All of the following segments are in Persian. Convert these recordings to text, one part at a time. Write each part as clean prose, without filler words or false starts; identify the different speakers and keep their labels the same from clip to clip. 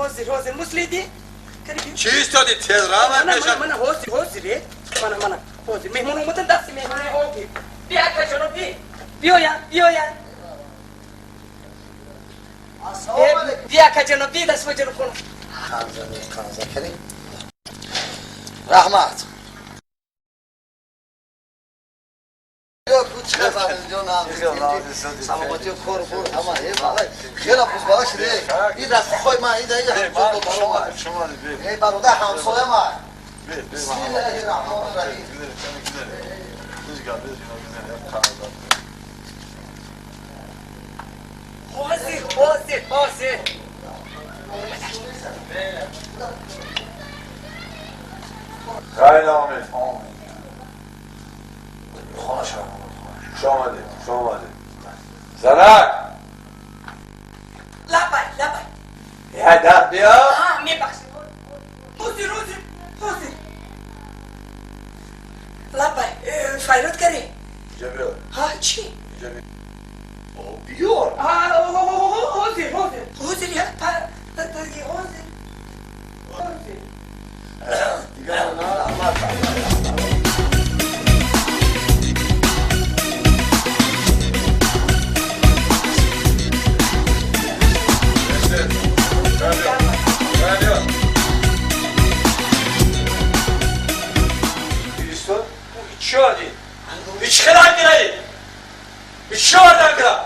Speaker 1: حاضر مسلیدی؟
Speaker 2: چی ایستادی تیز را
Speaker 1: من حاضره من حاضر مهمون اومدن دستی مهمون آبی بیا کشانو بیاین بیا کجانو بیا دست وجه رو کنم
Speaker 3: خانزه کریم رحمت سلامتی و کار بود همه خیلی خوش بالا شده این دست خوی من این دیگه شما ای برادر همسایه من بسم الله الرحمن الرحیم
Speaker 1: حاضر
Speaker 2: خیلی آمد
Speaker 3: خانه
Speaker 2: شو آمده زنک
Speaker 1: لبای
Speaker 2: یه در بیا
Speaker 1: میبخشی روزی لبای فایرات کردی؟
Speaker 2: اینجا بیا
Speaker 1: ها چی؟
Speaker 2: اینجا بیا بیار
Speaker 1: حاضر یا
Speaker 3: دیگه نه رحمت
Speaker 2: چی آدی؟ هیچ خیلی هم گیرایی هیچ چی آردن گیرم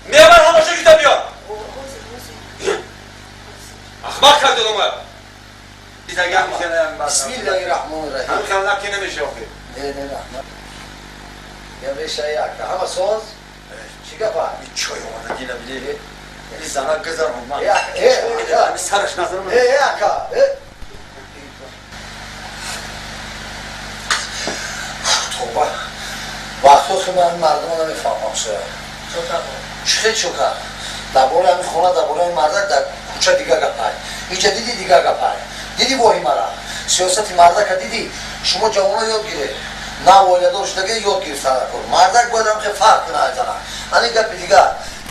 Speaker 2: میبر هماشا گیتا بیا اخبار کرده دومه دیگه میکنه
Speaker 3: بسم الله الرحمن الرحیم
Speaker 2: همین خیلی نبکی نمیشه آخی
Speaker 3: نه رحمت یه ریشه یک همه ساز چی گفت؟
Speaker 2: چای اومده گیله بیلی این زنه گذر هم من سرش نظرم
Speaker 3: اکا توبه وقتا که من مردم رو نمیفهمم چه چوکا درباره همین خونه درباره این مردک در کوچه دیگه گپای اینجا دیدی گپای دیدی وای مرا سیاست مردک دیدی شما جوان یاد گیره نه والدارش دیگه یاد گرفتن کن مردک باید هم که فرق کنه ایزنه این گپ دیگه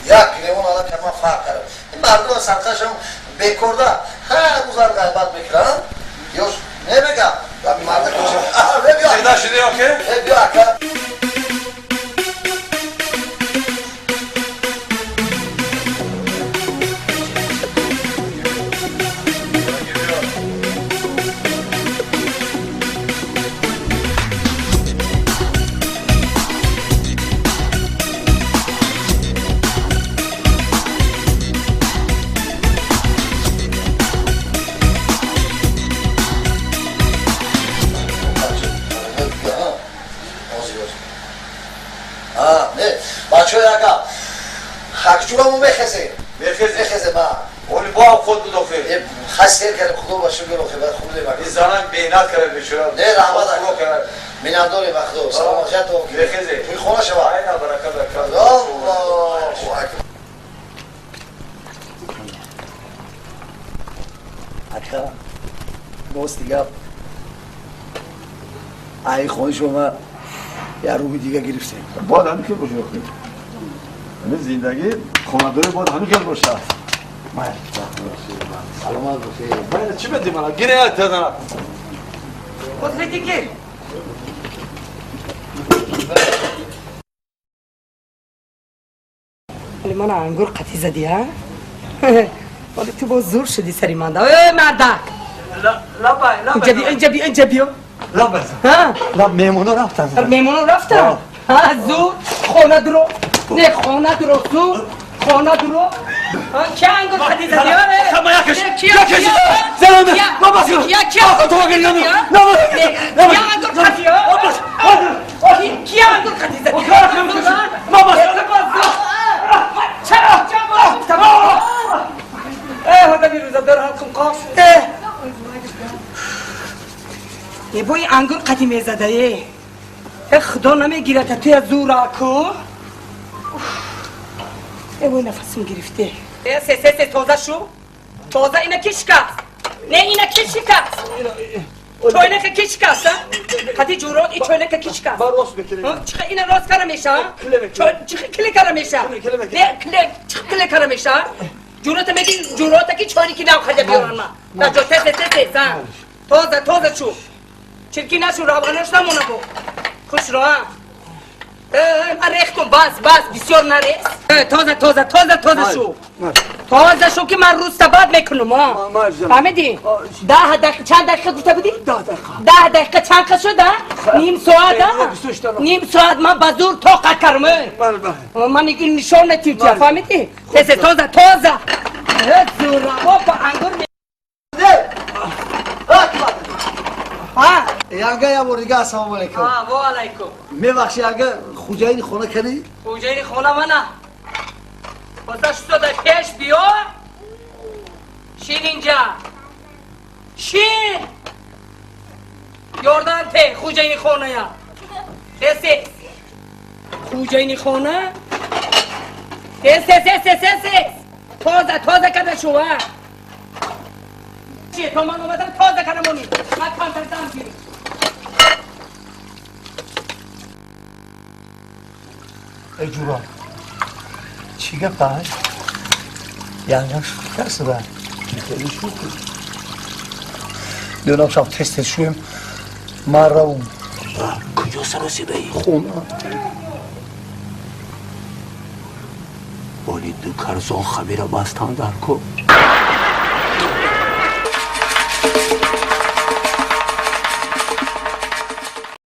Speaker 3: یک لیمون آدم که من فرق کرد این مردم سرکش هم بیکرده هر روز هر غیبت میکنن یا نمیگم مردک کچه
Speaker 2: سیده شده یا که؟
Speaker 3: بیا اکا بچه های اگه خکجورمون بخزه من
Speaker 2: اولی با خود بود آخه
Speaker 3: خستیر کرده خدا باشه بیرو خیلی خوب دیگه
Speaker 2: این زنان بینات کرده بشورا
Speaker 3: نه رحمت اکا میننداری مخدو سلامتیت و
Speaker 2: بخزه
Speaker 3: توی خونه شما
Speaker 2: اینا برکت
Speaker 3: الله اکا دوست دیگه ای خونه شما یه روی دیگه گرفتیم
Speaker 4: باید همین که باشه همین زندگی خوانداره باید همین که باشه
Speaker 3: سلامت بخیر
Speaker 4: باید چی بدیم الان گیره یاد تازنه
Speaker 1: خود دیگه ولی من انگور قطی زدی ها؟ ولی تو با زور شدی سری من ای مردک اینجا بیا
Speaker 4: لا بزن لا میمونو رفتن
Speaker 1: میمونو رفتن؟ زور خونه درو نه خونه درو زور خونه درو کی انگور قطی زدی ها؟
Speaker 4: خما یکش
Speaker 1: یکش
Speaker 4: زنانه ما بسی
Speaker 1: یکی
Speaker 4: تو بگیر نمو
Speaker 1: کی انگور قطی ها؟ کی انگور قطی زدی؟
Speaker 4: ما بسی
Speaker 1: چرا؟ هذا بيروز دار هاكم قاف یه بوی انگور قدیمی زده یه خدا نمیگیره تا توی زورا کو یه بوی نفسم گرفته سه تازه شو تازه اینه کی شکست نه اینه کی شکست چوینه که کی شکست قدی جورات این چوینه که کی شکست
Speaker 4: با راست بکنیم
Speaker 1: چخه اینه راست کاره میشه چخه کلی کاره میشه نه چخه کلی کاره میشه جورت میگی جورت کی چاری کی ناو خرج بیارن ما تا جو تس توزه شو چرکی نشو روانش نمونه بو خوش رو ها ریخ کن بس بسیار نریخ توزه شو توزه شو که من روز بعد میکنم ها فهمیدی؟ 10 دقیقه چند دقیقه گفته بودی؟ 10 دقیقه چند که شده؟ نیم ساعت من بزور توقع کرمه من این نشان نتیجه فهمیدی؟ توزه زورا با انگور
Speaker 3: یلگه یا بردیگه السلام علیکم
Speaker 1: و علیکم
Speaker 3: میبخشی یلگه خوجاین خونه کنی؟
Speaker 1: خوجاین خونه منه بازش شده پیش بیا شین اینجا شین یاردن ته خوجاین خونه یا تسیس خوجاین خونه تسیس توزه کده شو ها چیه تو من اومدم تازه کنم اونی من کانترزم گیری
Speaker 3: ای جورا چی گفت یعنی شکست ده خیلی شوکی دونم شب تست شویم من رو کجا سرسی بایی خونه ولی دو کرزان خبیر بستان در کن